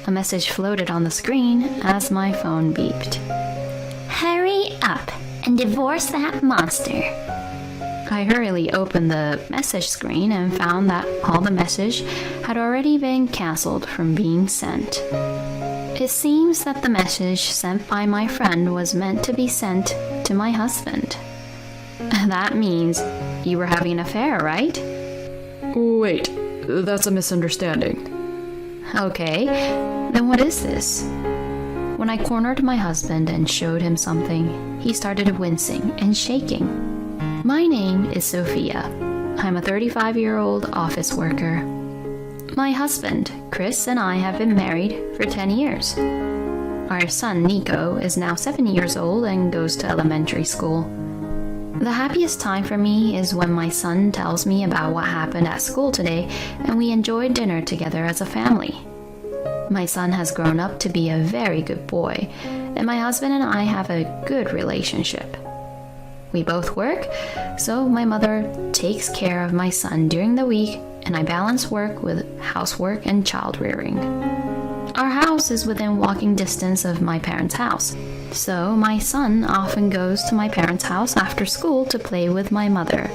A message floated on the screen as my phone beeped. Hurry up and divorce that monster. I hurriedly opened the message screen and found that all the message had already been cancelled from being sent. It seems that the message sent by my friend was meant to be sent to my husband. That means you were having an affair, right? Wait, that's a misunderstanding. Okay, then what is this? When I cornered my husband and showed him something, he started wincing and shaking. My name is Sophia. I'm a 35-year-old office worker. My husband, Chris, and I have been married for 10 years. Our son, Nico, is now 7 years old and goes to elementary school. The happiest time for me is when my son tells me about what happened at school today and we enjoy dinner together as a family. My son has grown up to be a very good boy, and my husband and I have a good relationship. We both work, so my mother takes care of my son during the week, and I balance work with housework and child rearing. Our house is within walking distance of my parents' house, so my son often goes to my parents' house after school to play with my mother.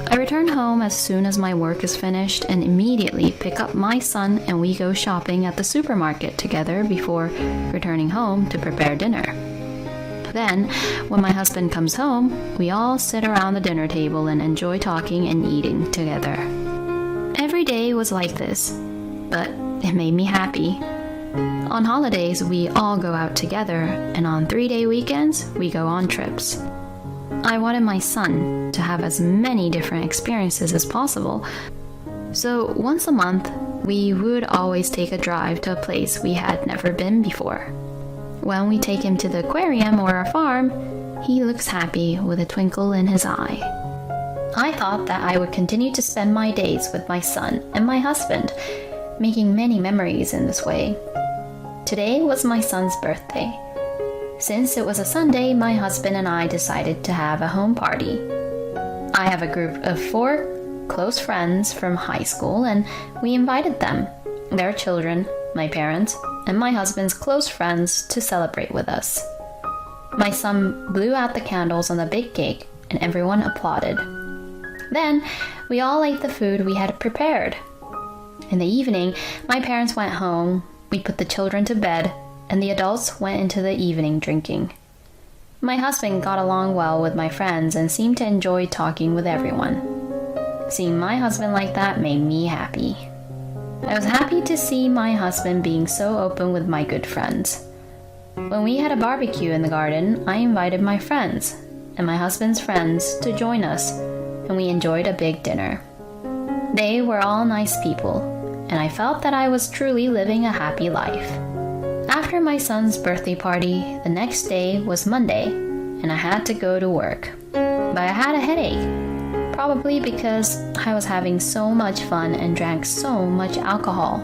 I return home as soon as my work is finished and immediately pick up my son and we go shopping at the supermarket together before returning home to prepare dinner. Then, when my husband comes home, we all sit around the dinner table and enjoy talking and eating together. Every day was like this, but it made me happy. On holidays, we all go out together, and on 3-day weekends, we go on trips. I wanted my son to have as many different experiences as possible, so once a month, we would always take a drive to a place we had never been before. When we take him to the aquarium or our farm, he looks happy with a twinkle in his eye. I thought that I would continue to spend my days with my son and my husband, making many memories in this way. Today was my son's birthday. Since it was a Sunday, my husband and I decided to have a home party. I have a group of 4 close friends from high school, and we invited them, their children, my parents, and my husband's close friends to celebrate with us. My son blew out the candles on the big cake, and everyone applauded. Then, we all ate the food we had prepared. In the evening, my parents went home, we put the children to bed, and the adults went into the evening drinking. My husband got along well with my friends and seemed to enjoy talking with everyone. Seeing my husband like that made me happy. I was happy to see my husband being so open with my good friends. When we had a barbecue in the garden, I invited my friends and my husband's friends to join us, and we enjoyed a big dinner. They were all nice people, and I felt that I was truly living a happy life. After my son's birthday party, the next day was Monday, and I had to go to work. But I had a headache. Probably because I was having so much fun and drank so much alcohol.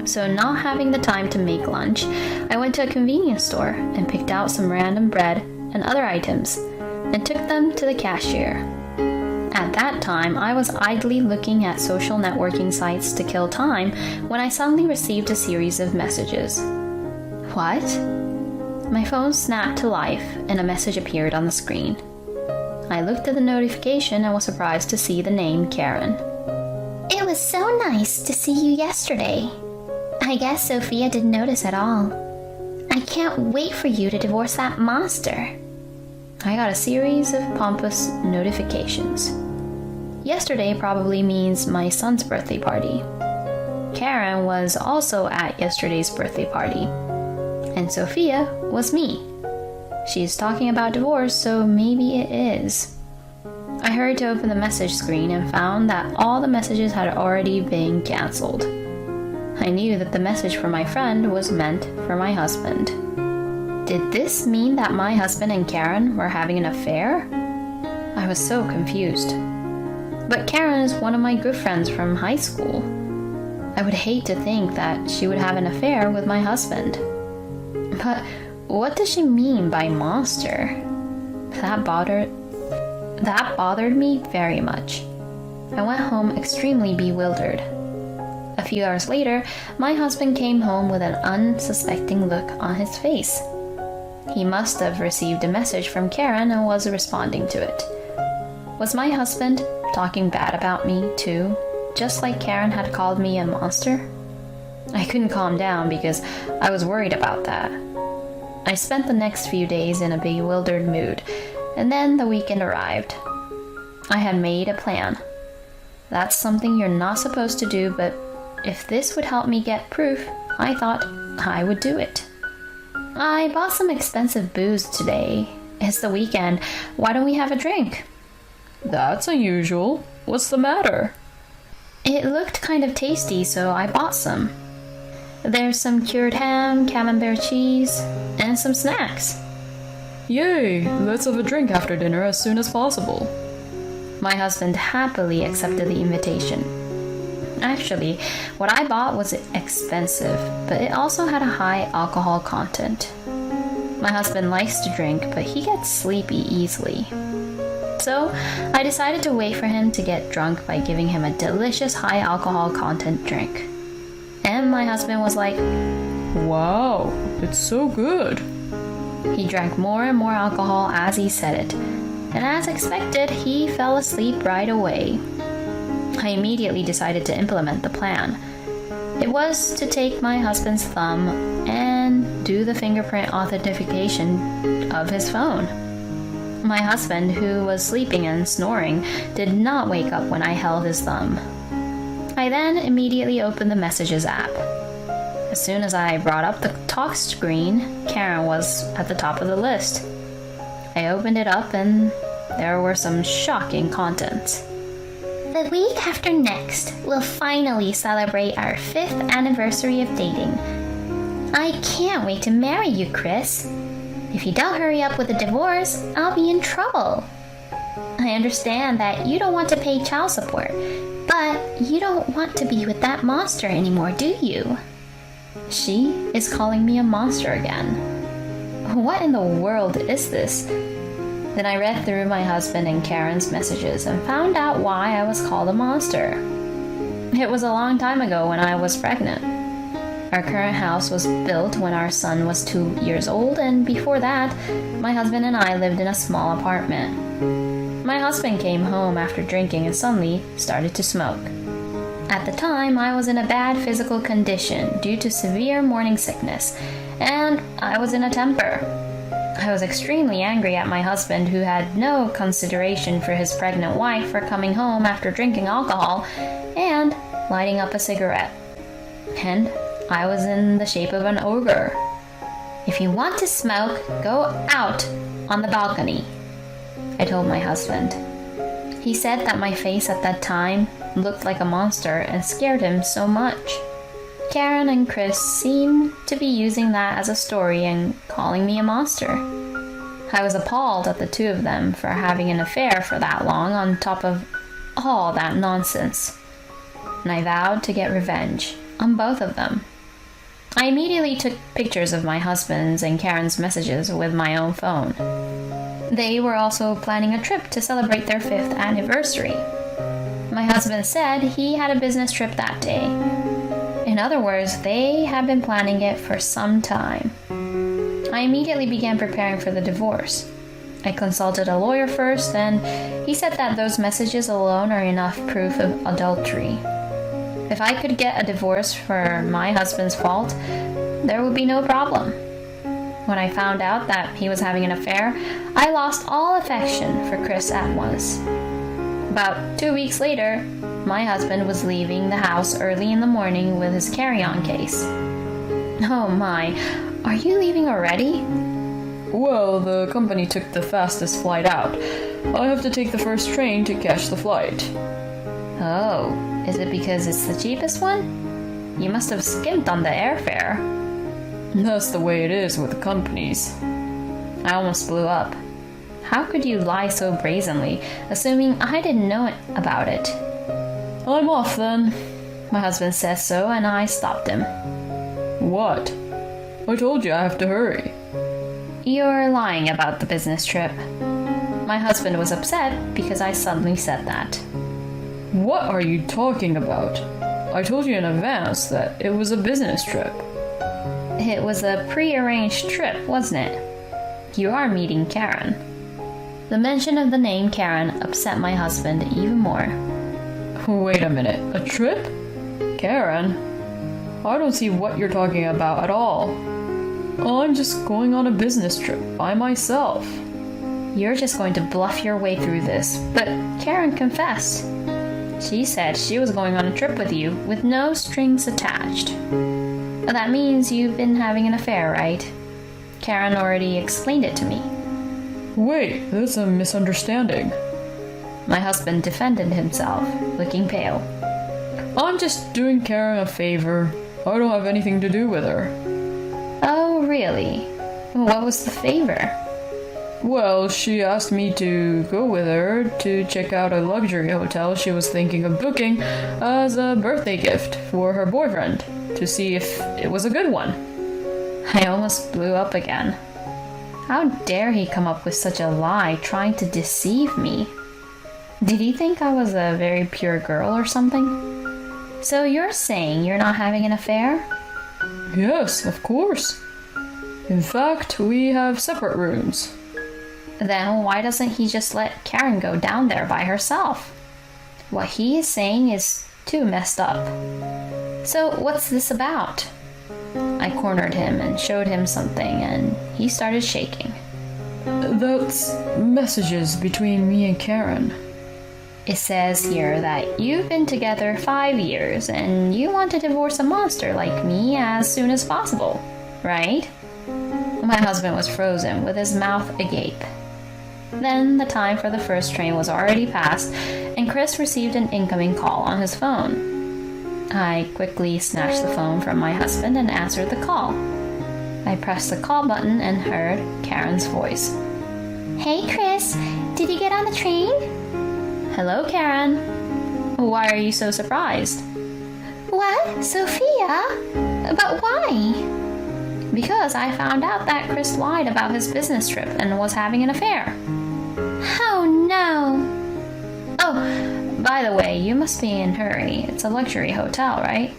So not having the time to make lunch, I went to a convenience store and picked out some random bread and other items and took them to the cashier. At that time, I was idly looking at social networking sites to kill time when I suddenly received a series of messages. What? My phone snapped to life and a message appeared on the screen. I looked at the notification and was surprised to see the name Karen. It was so nice to see you yesterday. I guess Sophia didn't notice at all. I can't wait for you to divorce that monster. I got a series of pompous notifications. Yesterday probably means my son's birthday party. Karen was also at yesterday's birthday party. And Sophia was me. She's talking about divorce, so maybe it is. I hurried to open the message screen and found that all the messages had already been cancelled. I knew that the message from my friend was meant for my husband. Did this mean that my husband and Karen were having an affair? I was so confused. But Karen is one of my good friends from high school. I would hate to think that she would have an affair with my husband. But what does she mean by monster? That bothered me very much. I went home extremely bewildered. A few hours later, my husband came home with an unsuspecting look on his face. He must have received a message from Karen and was responding to it. Was my husband talking bad about me, too, just like Karen had called me a monster? I couldn't calm down because I was worried about that. I spent the next few days in a bewildered mood, and then the weekend arrived. I had made a plan. That's something you're not supposed to do, but if this would help me get proof, I thought I would do it. I bought some expensive booze today. It's the weekend. Why don't we have a drink? That's unusual. What's the matter? It looked kind of tasty, so I bought some. There's some cured ham, camembert cheese, and some snacks. Yay! Let's have a drink after dinner as soon as possible. My husband happily accepted the invitation. Actually, what I bought was expensive, but it also had a high alcohol content. My husband likes to drink, but he gets sleepy easily. So, I decided to wait for him to get drunk by giving him a delicious high alcohol content drink. And my husband was like, Wow, it's so good. He drank more and more alcohol as he said it, and as expected, he fell asleep right away. I immediately decided to implement the plan. It was to take my husband's thumb and do the fingerprint authentication of his phone. My husband, who was sleeping and snoring, did not wake up when I held his thumb. I then immediately opened the Messages app. As soon as I brought up the talk screen, Karen was at the top of the list. I opened it up and there were some shocking contents. The week after next, we'll finally celebrate our 5th anniversary of dating. I can't wait to marry you, Chris. If you don't hurry up with a divorce, I'll be in trouble. I understand that you don't want to pay child support, but you don't want to be with that monster anymore, do you? She is calling me a monster again. What in the world is this? Then I read through my husband and Karen's messages and found out why I was called a monster. It was a long time ago when I was pregnant. Our current house was built when our son was 2 years old, and before that, my husband and I lived in a small apartment. My husband came home after drinking and suddenly started to smoke. At the time, I was in a bad physical condition due to severe morning sickness, and I was in a temper. I was extremely angry at my husband, who had no consideration for his pregnant wife for coming home after drinking alcohol and lighting up a cigarette. And I was in the shape of an ogre. If you want to smoke, go out on the balcony, I told my husband. He said that my face at that time looked like a monster and scared him so much. Karen and Chris seemed to be using that as a story and calling me a monster. I was appalled at the two of them for having an affair for that long on top of all that nonsense. And I vowed to get revenge on both of them. I immediately took pictures of my husband's and Karen's messages with my own phone. They were also planning a trip to celebrate their 5th anniversary. My husband said he had a business trip that day. In other words, they had been planning it for some time. I immediately began preparing for the divorce. I consulted a lawyer first, and he said that those messages alone are enough proof of adultery. If I could get a divorce for my husband's fault, there would be no problem. When I found out that he was having an affair, I lost all affection for Chris at once. About 2 weeks later, my husband was leaving the house early in the morning with his carry-on case. Oh my, are you leaving already? Well, the company took the fastest flight out. I have to take the first train to catch the flight. Oh, is it because it's the cheapest one? You must have skimped on the airfare. That's the way it is with companies. I almost blew up. How could you lie so brazenly, assuming I didn't know about it? I'm off then. My husband says so, and I stopped him. What? I told you I have to hurry. You're lying about the business trip. My husband was upset because I suddenly said that. What are you talking about? I told you in advance that it was a business trip. It was a pre-arranged trip, wasn't it? You are meeting Karen. The mention of the name Karen upset my husband even more. Wait a minute, a trip? Karen? I don't see what you're talking about at all. I'm just going on a business trip by myself. You're just going to bluff your way through this, but Karen confessed. She said she was going on a trip with you with no strings attached. That means you've been having an affair, right? Karen already explained it to me. Wait, that's a misunderstanding. My husband defended himself, looking pale. I'm just doing Karen a favor. I don't have anything to do with her. Oh, really? What was the favor? Well, she asked me to go with her to check out a luxury hotel she was thinking of booking as a birthday gift for her boyfriend, to see if it was a good one. I almost blew up again. How dare he come up with such a lie trying to deceive me? Did he think I was a very pure girl or something? So you're saying you're not having an affair? Yes, of course. In fact, we have separate rooms. Then why doesn't he just let Karen go down there by herself? What he is saying is too messed up. So what's this about? I cornered him and showed him something, and he started shaking. That's messages between me and Karen. It says here that you've been together 5 years and you want to divorce a monster like me as soon as possible, right? My husband was frozen with his mouth agape. Then the time for the first train was already past, and Chris received an incoming call on his phone. I quickly snatched the phone from my husband and answered the call. I pressed the call button and heard Karen's voice. Hey Chris, did you get on the train? Hello Karen. Why are you so surprised? What? Sophia? But why? Because I found out that Chris lied about his business trip and was having an affair. Oh no. Oh, by the way, you must be in a hurry. It's a luxury hotel, right?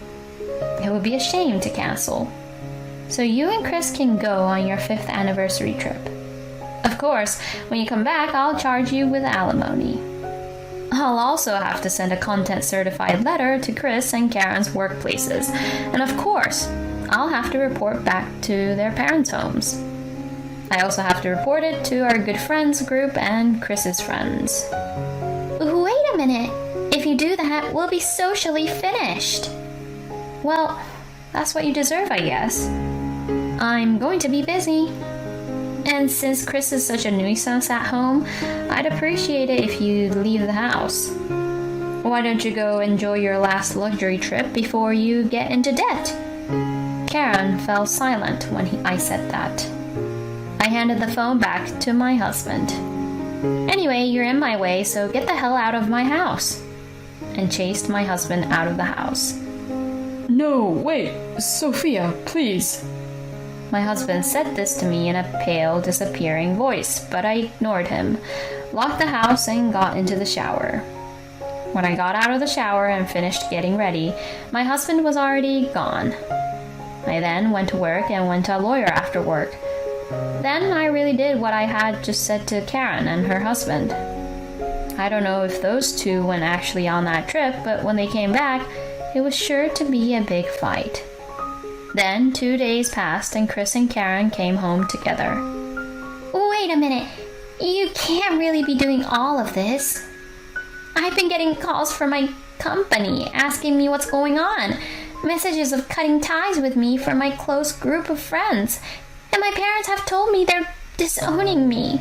It would be a shame to cancel. So you and Chris can go on your 5th anniversary trip. Of course, when you come back, I'll charge you with alimony. I'll also have to send a content certified letter to Chris and Karen's workplaces. And of course, I'll have to report back to their parents' homes. I also have to report it to our good friends group and Chris's friends. Wait a minute. If you do that, we'll be socially finished. Well, that's what you deserve, I guess. I'm going to be busy. And since Chris is such a nuisance at home, I'd appreciate it if you'd leave the house. Why don't you go enjoy your last luxury trip before you get into debt? Karen fell silent when I said that. I handed the phone back to my husband. Anyway, you're in my way, so get the hell out of my house. And chased my husband out of the house. No, wait, Sophia, please. My husband said this to me in a pale, disappearing voice, but I ignored him, locked the house, and got into the shower. When I got out of the shower and finished getting ready, my husband was already gone. I then went to work and went to a lawyer after work. Then I really did what I had just said to Karen and her husband. I don't know if those two went actually on that trip, but when they came back, it was sure to be a big fight. Then 2 days passed and Chris and Karen came home together. Wait a minute. You can't really be doing all of this. I've been getting calls from my company asking me what's going on. Messages of cutting ties with me from my close group of friends. And my parents have told me they're disowning me.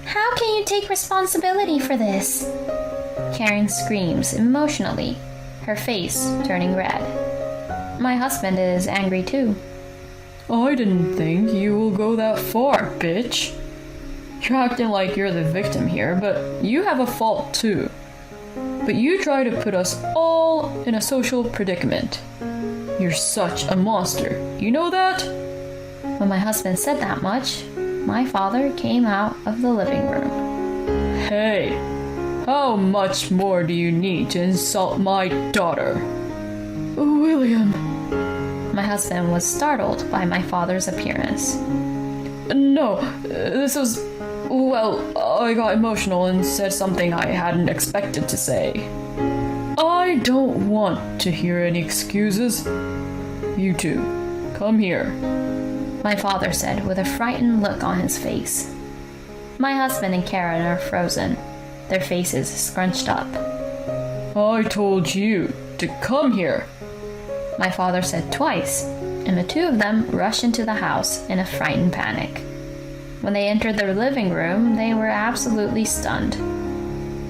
How can you take responsibility for this? Karen screams emotionally, her face turning red. My husband is angry too. I didn't think you will go that far, bitch. You're acting like you're the victim here, but you have a fault too. But you try to put us all in a social predicament. You're such a monster. You know that? When my husband said that much, my father came out of the living room. Hey, how much more do you need to insult my daughter? William. My husband was startled by my father's appearance. No, this was... Well, I got emotional and said something I hadn't expected to say. I don't want to hear any excuses. You two, come here. My father said with a frightened look on his face. My husband and Karen are frozen, their faces scrunched up. I told you to come here. My father said twice, and the two of them rushed into the house in a frightened panic. When they entered the living room, they were absolutely stunned.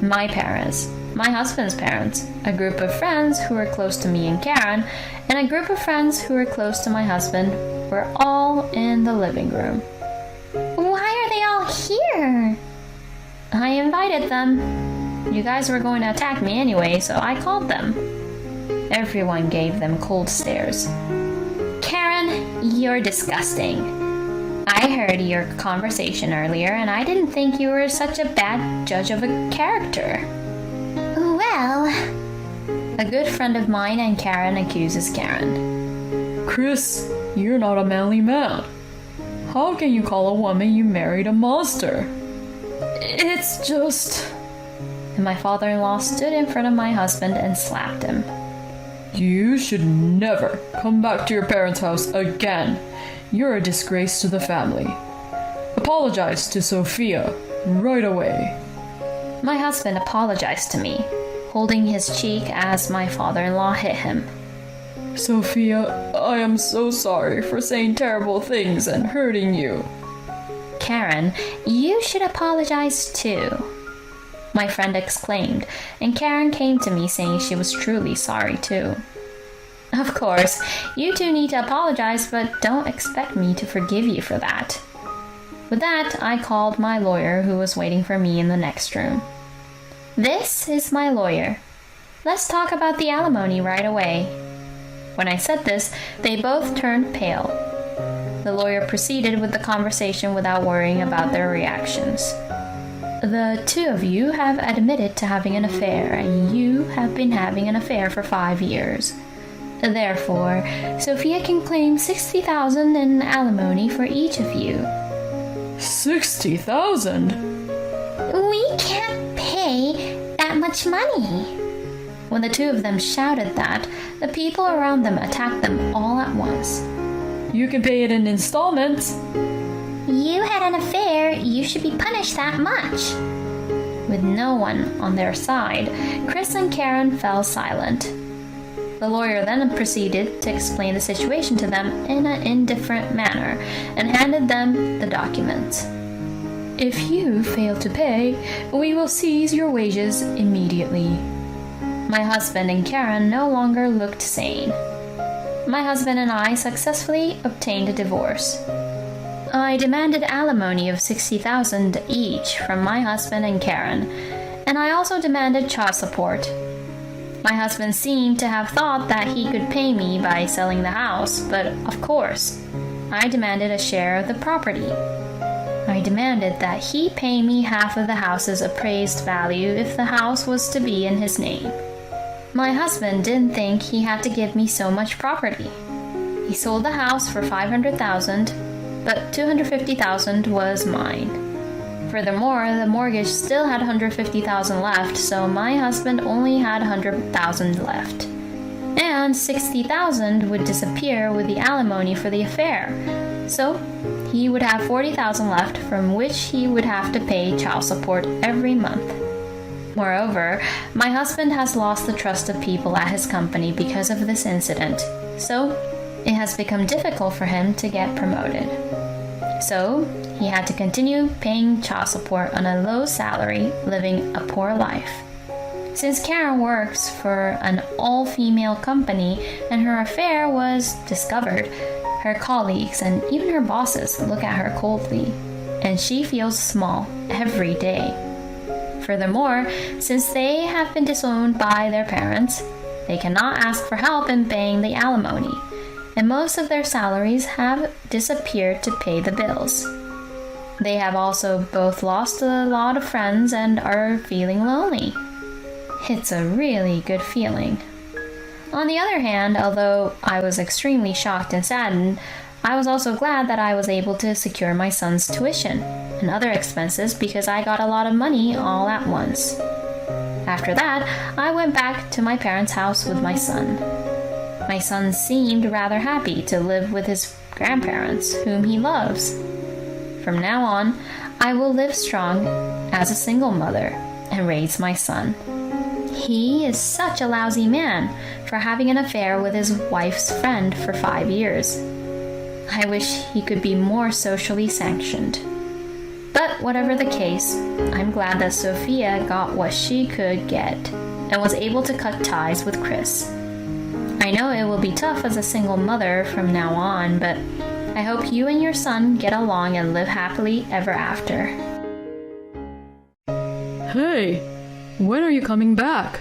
My parents, my husband's parents, a group of friends who were close to me and Karen, and a group of friends who were close to my husband were all in the living room. Why are they all here? I invited them. You guys were going to attack me anyway, so I called them. Everyone gave them cold stares. Karen, you're disgusting. I heard your conversation earlier, and I didn't think you were such a bad judge of a character. Well, a good friend of mine and Karen accuses Karen. Chris, you're not a manly man. How can you call a woman you married a monster? It's just... And my father-in-law stood in front of my husband and slapped him. You should never come back to your parents' house again. You're a disgrace to the family. Apologize to Sophia right away. My husband apologized to me, holding his cheek as my father-in-law hit him. Sophia, I am so sorry for saying terrible things and hurting you. Karen, you should apologize too, my friend exclaimed, and Karen came to me saying she was truly sorry too. Of course, you two need to apologize, but don't expect me to forgive you for that. With that, I called my lawyer who was waiting for me in the next room. This is my lawyer. Let's talk about the alimony right away. When I said this, they both turned pale. The lawyer proceeded with the conversation without worrying about their reactions. The two of you have admitted to having an affair, and you have been having an affair for 5 years. Therefore, Sophia can claim $60,000 in alimony for each of you. $60,000? we can't pay that much money. When the two of them shouted that, the people around them attacked them all at once. You can pay it in installments. You had an affair, you should be punished that much. With no one on their side, Chris and Karen fell silent. The lawyer then proceeded to explain the situation to them in an indifferent manner and handed them the documents. If you fail to pay, we will seize your wages immediately. My husband and Karen no longer looked sane. My husband and I successfully obtained a divorce. I demanded alimony of $60,000 each from my husband and Karen, and I also demanded child support. My husband seemed to have thought that he could pay me by selling the house, but of course, I demanded a share of the property. I demanded that he pay me half of the house's appraised value if the house was to be in his name. My husband didn't think he had to give me so much property. He sold the house for $500,000, but $250,000 was mine. Furthermore, the mortgage still had $150,000 left, so my husband only had $100,000 left. And $60,000 would disappear with the alimony for the affair. So, he would have $40,000 left, from which he would have to pay child support every month. Moreover, my husband has lost the trust of people at his company because of this incident, so it has become difficult for him to get promoted. So, he had to continue paying child support on a low salary, living a poor life. Since Karen works for an all-female company and her affair was discovered, her colleagues and even her bosses look at her coldly, and she feels small every day. Furthermore, since they have been disowned by their parents, they cannot ask for help in paying the alimony, and most of their salaries have disappeared to pay the bills. They have also both lost a lot of friends and are feeling lonely. It's a really good feeling. On the other hand, although I was extremely shocked and saddened, I was also glad that I was able to secure my son's tuition and other expenses because I got a lot of money all at once. After that, I went back to my parents' house with my son. My son seemed rather happy to live with his grandparents, whom he loves. From now on, I will live strong as a single mother and raise my son. He is such a lousy man for having an affair with his wife's friend for 5 years. I wish he could be more socially sanctioned. But whatever the case, I'm glad that Sophia got what she could get and was able to cut ties with Chris. I know it will be tough as a single mother from now on, but I hope you and your son get along and live happily ever after. Hey, when are you coming back?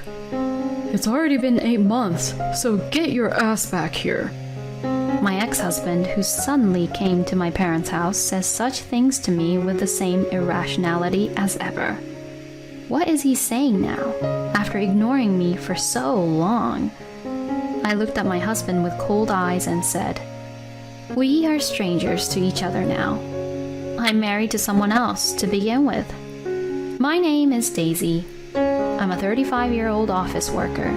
It's already been 8 months, so get your ass back here. My ex-husband, who suddenly came to my parents' house, says such things to me with the same irrationality as ever. What is he saying now, after ignoring me for so long? I looked at my husband with cold eyes and said, "We are strangers to each other now. I'm married to someone else to begin with. My name is Daisy. I'm a 35-year-old office worker.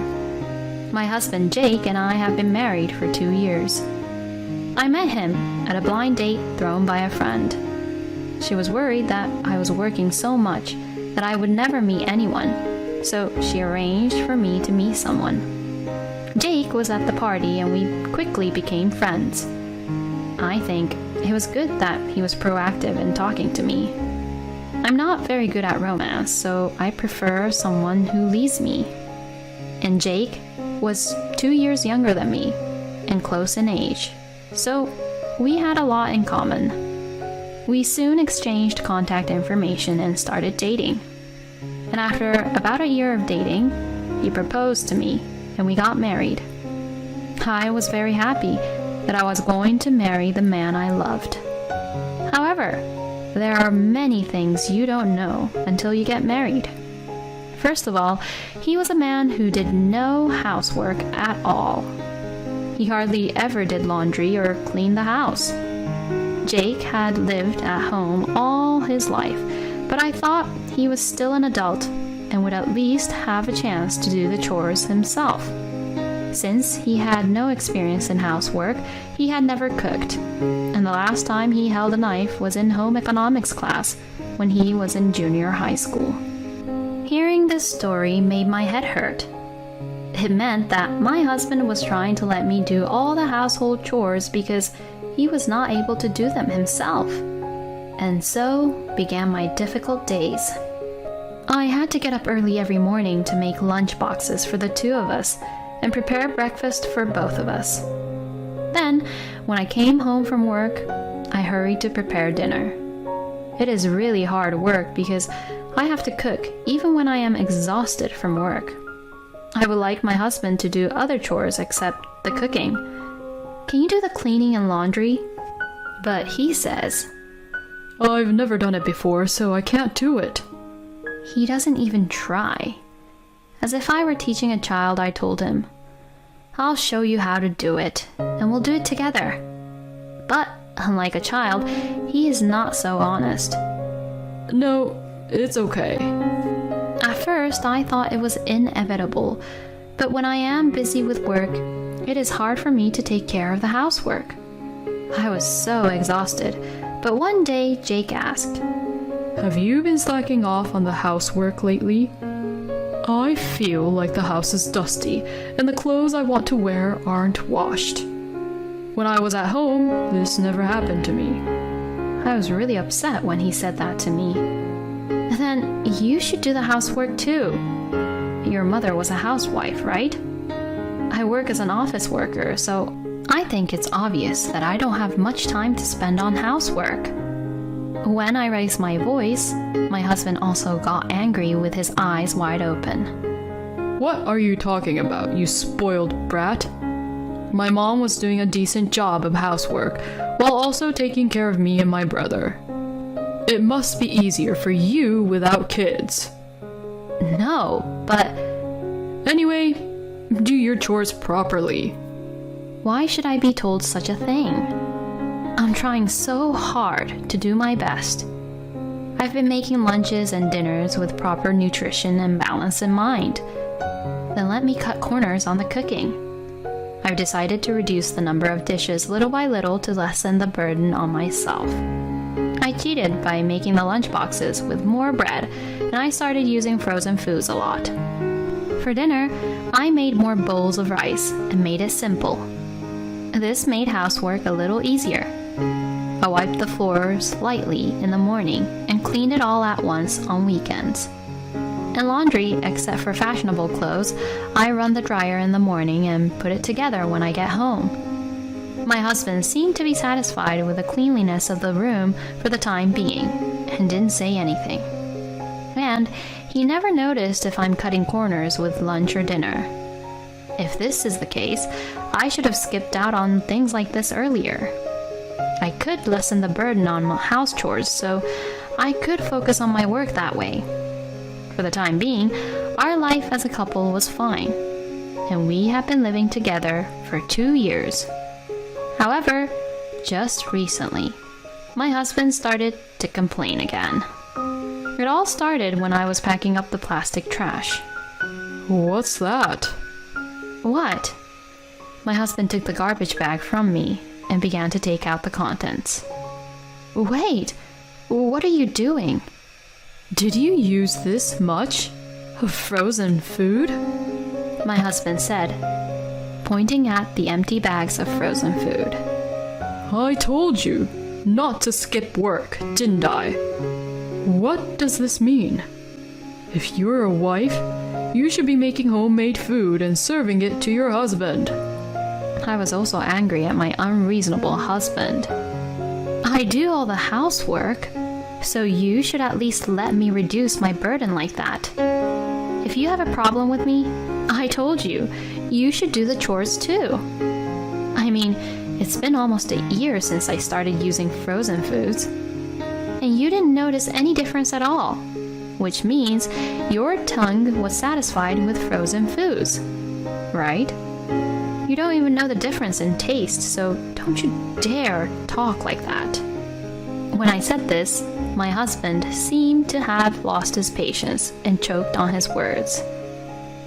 My husband Jake and I have been married for 2 years. I met him at a blind date thrown by a friend. She was worried that I was working so much that I would never meet anyone, so she arranged for me to meet someone. Jake was at the party and we quickly became friends. I think it was good that he was proactive in talking to me. I'm not very good at romance, so I prefer someone who leads me. And Jake was 2 years younger than me and close in age, so we had a lot in common. We soon exchanged contact information and started dating. And after about a year of dating, he proposed to me and we got married. I was very happy that I was going to marry the man I loved. However, there are many things you don't know until you get married. First of all, he was a man who did no housework at all. He hardly ever did laundry or cleaned the house. Jake had lived at home all his life, but I thought he was still an adult and would at least have a chance to do the chores himself. Since he had no experience in housework, he had never cooked, and the last time he held a knife was in home economics class when he was in junior high school. Hearing this story made my head hurt. It meant that my husband was trying to let me do all the household chores because he was not able to do them himself. And so began my difficult days. I had to get up early every morning to make lunch boxes for the two of us and prepare breakfast for both of us. Then, when I came home from work, I hurried to prepare dinner. It is really hard work because I have to cook even when I am exhausted from work. I would like my husband to do other chores except the cooking. Can you do the cleaning and laundry? But he says, I've never done it before, so I can't do it. He doesn't even try. As if I were teaching a child, I told him, I'll show you how to do it, and we'll do it together. But, unlike a child, he is not so honest. No, it's okay. At first, I thought it was inevitable, but when I am busy with work, it is hard for me to take care of the housework. I was so exhausted, but one day Jake asked, Have you been slacking off on the housework lately? I feel like the house is dusty, and the clothes I want to wear aren't washed. When I was at home, this never happened to me. I was really upset when he said that to me. Then you should do the housework too. Your mother was a housewife, right? I work as an office worker, so I think it's obvious that I don't have much time to spend on housework. When I raised my voice, my husband also got angry with his eyes wide open. What are you talking about, you spoiled brat? My mom was doing a decent job of housework, while also taking care of me and my brother. It must be easier for you without kids. No, but... Anyway, Do your chores properly. Why should I be told such a thing? I'm trying so hard to do my best. I've been making lunches and dinners with proper nutrition and balance in mind. Then let me cut corners on the cooking. I've decided to reduce the number of dishes little by little to lessen the burden on myself. I cheated by making the lunch boxes with more bread, and I started using frozen foods a lot. For dinner, I made more bowls of rice and made it simple. This made housework a little easier. I wiped the floors lightly in the morning and cleaned it all at once on weekends. In laundry, except for fashionable clothes, I run the dryer in the morning and put it together when I get home. My husband seemed to be satisfied with the cleanliness of the room for the time being and didn't say anything. And he never noticed if I'm cutting corners with lunch or dinner. If this is the case, I should have skipped out on things like this earlier. I could lessen the burden on my house chores, so I could focus on my work that way. For the time being, our life as a couple was fine, and we have been living together for 2 years. However, just recently, my husband started to complain again. It all started when I was packing up the plastic trash. What's that? What? My husband took the garbage bag from me and began to take out the contents. Wait, what are you doing? Did you use this much of frozen food? My husband said, pointing at the empty bags of frozen food. I told you not to skip work, didn't I? What does this mean? If you're a wife, you should be making homemade food and serving it to your husband. I was also angry at my unreasonable husband. I do all the housework, so you should at least let me reduce my burden like that. If you have a problem with me, I told you, you should do the chores too. I mean, it's been almost a year since I started using frozen foods, and you didn't notice any difference at all, which means your tongue was satisfied with frozen foods, right? You don't even know the difference in taste, so don't you dare talk like that. When I said this, my husband seemed to have lost his patience and choked on his words.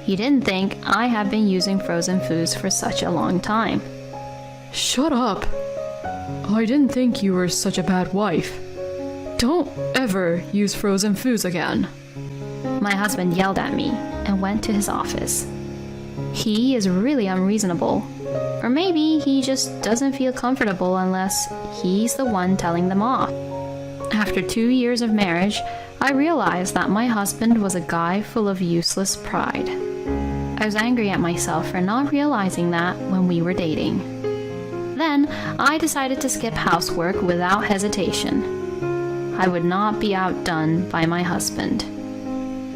He didn't think I had been using frozen foods for such a long time. Shut up! I didn't think you were such a bad wife. Don't ever use frozen foods again. My husband yelled at me and went to his office. He is really unreasonable. Or maybe he just doesn't feel comfortable unless he's the one telling them off. After 2 years of marriage, I realized that my husband was a guy full of useless pride. I was angry at myself for not realizing that when we were dating. Then, I decided to skip housework without hesitation. I would not be outdone by my husband.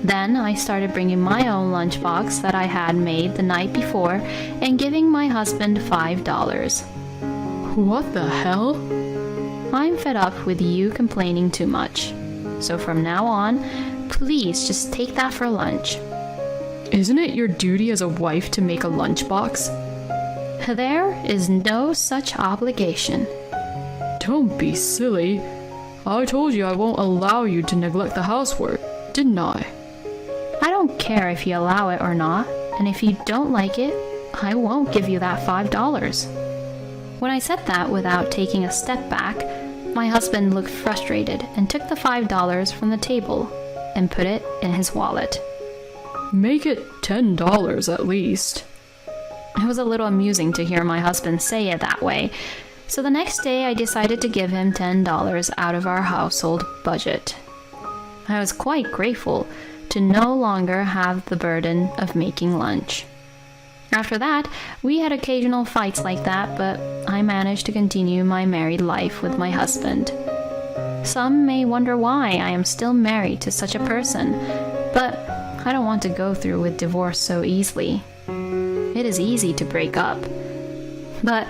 Then I started bringing my own lunchbox that I had made the night before and giving my husband $5. What the hell? I'm fed up with you complaining too much. So from now on, please just take that for lunch. Isn't it your duty as a wife to make a lunchbox? There is no such obligation. Don't be silly. I told you I won't allow you to neglect the housework, didn't I? I don't care if you allow it or not, and if you don't like it, I won't give you that $5. When I said that without taking a step back, my husband looked frustrated and took the $5 from the table and put it in his wallet. Make it $10 at least. It was a little amusing to hear my husband say it that way, so the next day I decided to give him $10 out of our household budget. I was quite grateful to no longer have the burden of making lunch. After that, we had occasional fights like that, but I managed to continue my married life with my husband. Some may wonder why I am still married to such a person, but I don't want to go through with divorce so easily. It is easy to break up, but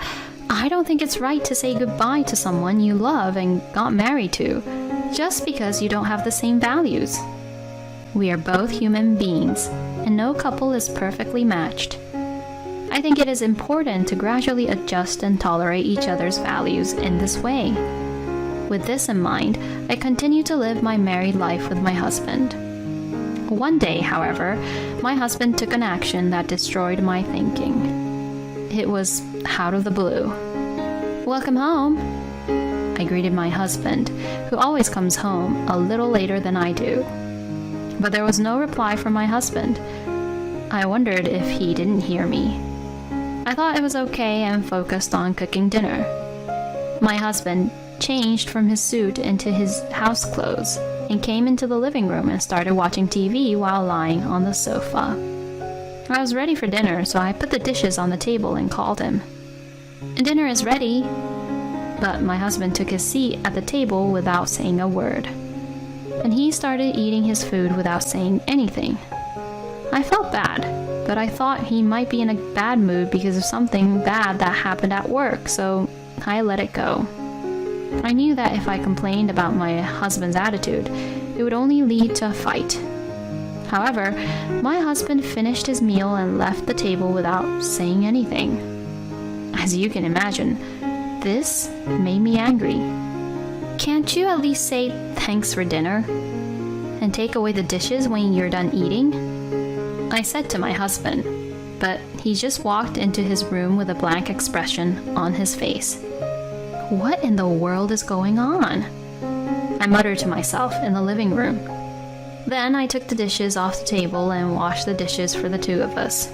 I don't think it's right to say goodbye to someone you love and got married to, just because you don't have the same values. We are both human beings, and no couple is perfectly matched. I think it is important to gradually adjust and tolerate each other's values in this way. With this in mind, I continue to live my married life with my husband. One day, however, my husband took an action that destroyed my thinking. It was out of the blue. "Welcome home," I greeted my husband, who always comes home a little later than I do. But there was no reply from my husband. I wondered if he didn't hear me. I thought it was okay and focused on cooking dinner. My husband changed from his suit into his house clothes and came into the living room and started watching TV while lying on the sofa. I was ready for dinner, so I put the dishes on the table and called him. "Dinner is ready." But my husband took his seat at the table without saying a word. And he started eating his food without saying anything. I felt bad, but I thought he might be in a bad mood because of something bad that happened at work, so I let it go. I knew that if I complained about my husband's attitude, it would only lead to a fight. However, my husband finished his meal and left the table without saying anything. As you can imagine, this made me angry. "Can't you at least say thanks for dinner? And take away the dishes when you're done eating?" I said to my husband, but he just walked into his room with a blank expression on his face. What in the world is going on? I muttered to myself in the living room. Then I took the dishes off the table and washed the dishes for the two of us.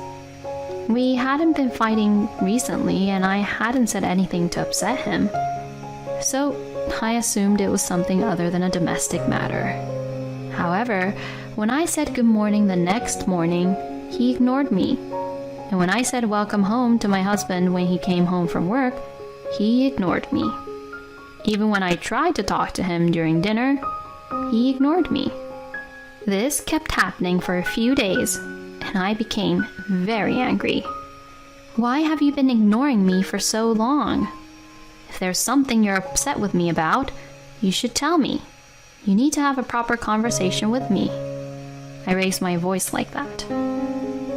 We hadn't been fighting recently, and I hadn't said anything to upset him. So I assumed it was something other than a domestic matter. However, when I said good morning the next morning, he ignored me. And when I said welcome home to my husband when he came home from work, he ignored me. Even when I tried to talk to him during dinner, he ignored me. This kept happening for a few days, and I became very angry. "Why have you been ignoring me for so long? If there's something you're upset with me about, you should tell me. You need to have a proper conversation with me." I raised my voice like that.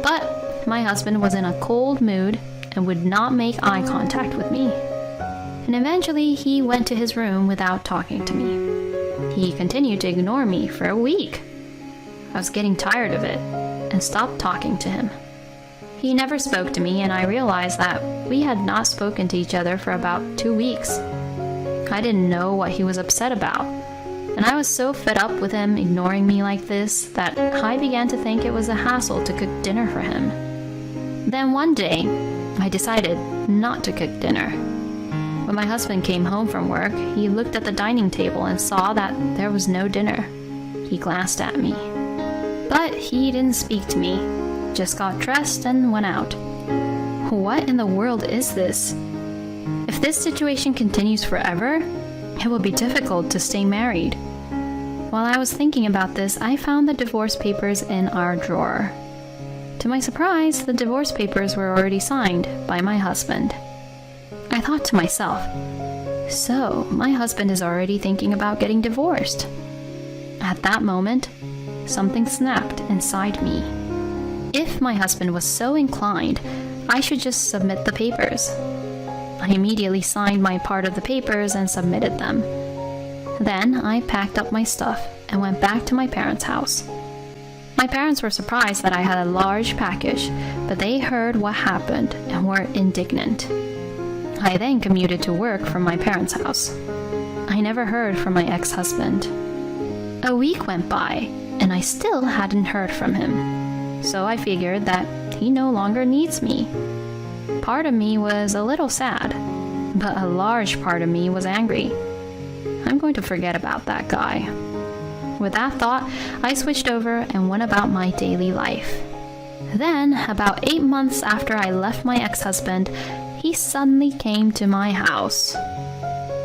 But my husband was in a cold mood and would not make eye contact with me. And eventually he went to his room without talking to me. He continued to ignore me for a week. I was getting tired of it and stopped talking to him. He never spoke to me, and I realized that we had not spoken to each other for about 2 weeks. I didn't know what he was upset about, and I was so fed up with him ignoring me like this that I began to think it was a hassle to cook dinner for him. Then one day, I decided not to cook dinner. When my husband came home from work, he looked at the dining table and saw that there was no dinner. He glanced at me. But he didn't speak to me, just got dressed and went out. What in the world is this? If this situation continues forever, it will be difficult to stay married. While I was thinking about this, I found the divorce papers in our drawer. To my surprise, the divorce papers were already signed by my husband. I thought to myself, so my husband is already thinking about getting divorced. At that moment, something snapped inside me. If my husband was so inclined, I should just submit the papers. I immediately signed my part of the papers and submitted them. Then I packed up my stuff and went back to my parents' house. My parents were surprised that I had a large package, but they heard what happened and were indignant. I then commuted to work from my parents' house. I never heard from my ex-husband. A week went by, and I still hadn't heard from him. So I figured that he no longer needs me. Part of me was a little sad, but a large part of me was angry. I'm going to forget about that guy. With that thought, I switched over and went about my daily life. Then, about 8 months after I left my ex-husband, he suddenly came to my house.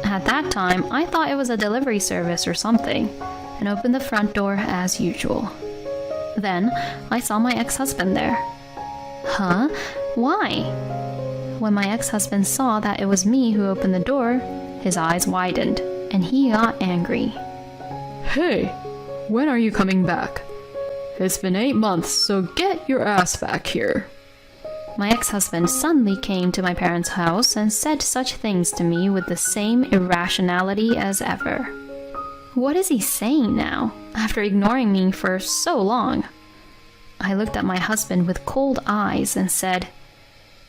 At that time, I thought it was a delivery service or something, and opened the front door as usual. Then, I saw my ex-husband there. Huh? Why? When my ex-husband saw that it was me who opened the door, his eyes widened, and he got angry. Hey, when are you coming back? It's been 8 months, so get your ass back here. My ex-husband suddenly came to my parents' house and said such things to me with the same irrationality as ever. What is he saying now, after ignoring me for so long? I looked at my husband with cold eyes and said,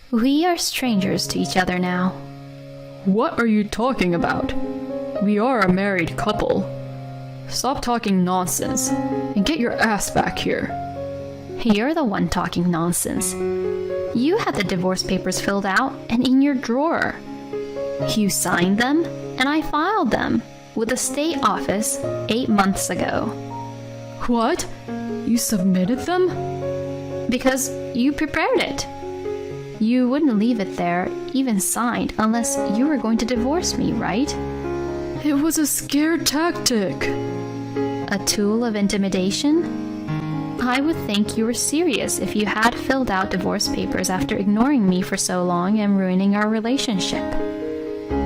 "We are strangers to each other now." What are you talking about? We are a married couple. Stop talking nonsense and get your ass back here. You're the one talking nonsense. You had the divorce papers filled out and in your drawer. You signed them, and I filed them with the state office 8 months ago. What? You submitted them? Because you prepared it. You wouldn't leave it there, even signed, unless you were going to divorce me, right? It was a scare tactic. A tool of intimidation? I would think you were serious if you had filled out divorce papers after ignoring me for so long and ruining our relationship.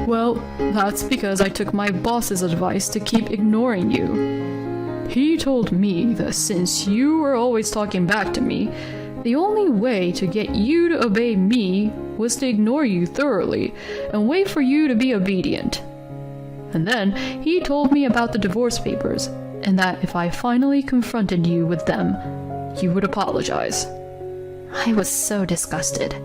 Well, that's because I took my boss's advice to keep ignoring you. He told me that since you were always talking back to me, the only way to get you to obey me was to ignore you thoroughly and wait for you to be obedient. And then he told me about the divorce papers, and that if I finally confronted you with them, you would apologize. I was so disgusted.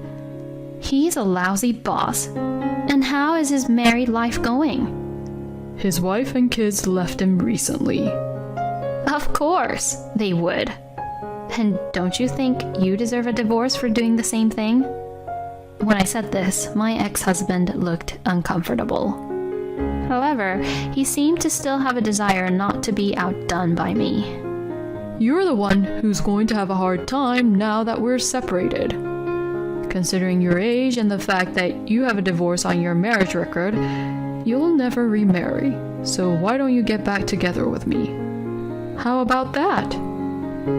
He's a lousy boss. And how is his married life going? His wife and kids left him recently. Of course, they would. And don't you think you deserve a divorce for doing the same thing? When I said this, my ex-husband looked uncomfortable. However, he seemed to still have a desire not to be outdone by me. You're the one who's going to have a hard time now that we're separated. Considering your age and the fact that you have a divorce on your marriage record, you'll never remarry. So why don't you get back together with me? How about that?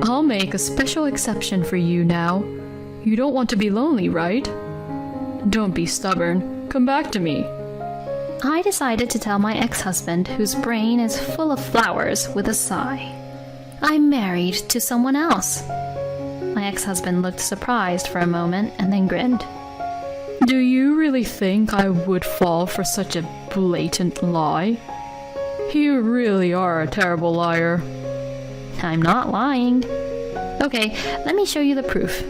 I'll make a special exception for you now. You don't want to be lonely, right? Don't be stubborn. Come back to me. I decided to tell my ex-husband, whose brain is full of flowers, with a sigh. I'm married to someone else. My ex-husband looked surprised for a moment and then grinned. Do you really think I would fall for such a blatant lie? You really are a terrible liar. I'm not lying. Okay, let me show you the proof.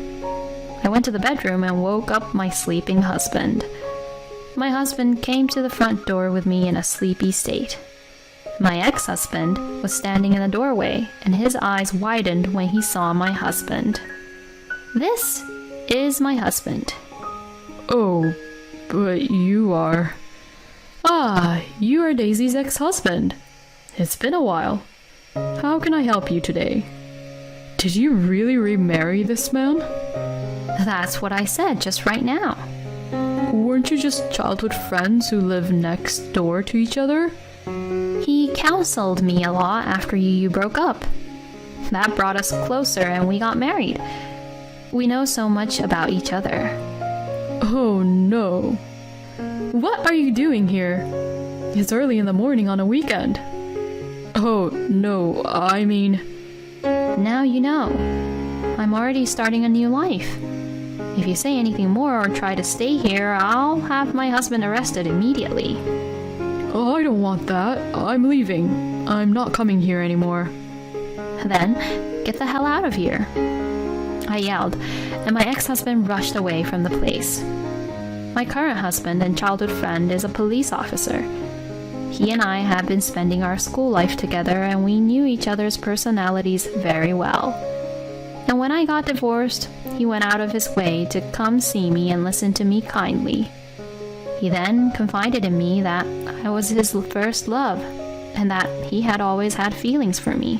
I went to the bedroom and woke up my sleeping husband. My husband came to the front door with me in a sleepy state. My ex-husband was standing in the doorway, and his eyes widened when he saw my husband. This is my husband. Oh, but you are... Ah, you are Daisy's ex-husband. It's been a while. How can I help you today? Did you really remarry this man? That's what I said just right now. Weren't you just childhood friends who live next door to each other? He counseled me a lot after you broke up. That brought us closer and we got married. We know so much about each other. Oh no. What are you doing here? It's early in the morning on a weekend. Oh no, I mean... Now you know. I'm already starting a new life. If you say anything more or try to stay here, I'll have my husband arrested immediately. Oh, I don't want that. I'm leaving. I'm not coming here anymore. Then, get the hell out of here. I yelled, and my ex-husband rushed away from the place. My current husband and childhood friend is a police officer. He and I have been spending our school life together, and we knew each other's personalities very well. And when I got divorced, he went out of his way to come see me and listen to me kindly. He then confided in me that I was his first love, and that he had always had feelings for me.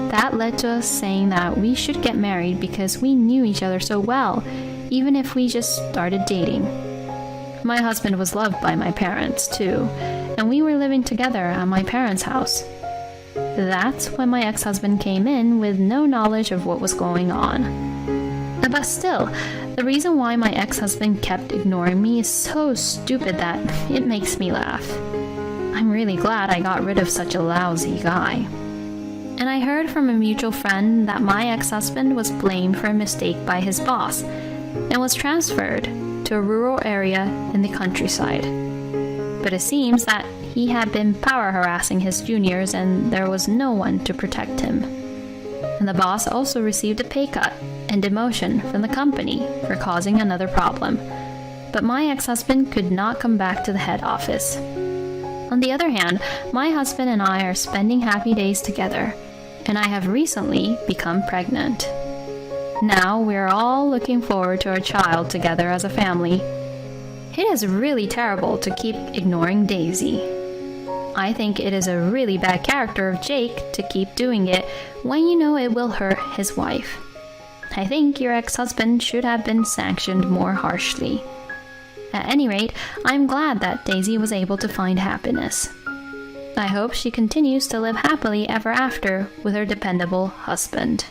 That led to us saying that we should get married because we knew each other so well, even if we just started dating. My husband was loved by my parents, too, and we were living together at my parents' house. That's when my ex-husband came in with no knowledge of what was going on. But still, the reason why my ex-husband kept ignoring me is so stupid that it makes me laugh. I'm really glad I got rid of such a lousy guy. And I heard from a mutual friend that my ex-husband was blamed for a mistake by his boss, and was transferred to a rural area in the countryside. But it seems that he had been power harassing his juniors and there was no one to protect him. And the boss also received a pay cut and demotion from the company for causing another problem. But my ex-husband could not come back to the head office. On the other hand, my husband and I are spending happy days together, and I have recently become pregnant. Now we are all looking forward to our child together as a family. It is really terrible to keep ignoring Daisy. I think it is a really bad character of Jake to keep doing it when you know it will hurt his wife. I think your ex-husband should have been sanctioned more harshly. At any rate, I'm glad that Daisy was able to find happiness. I hope she continues to live happily ever after with her dependable husband.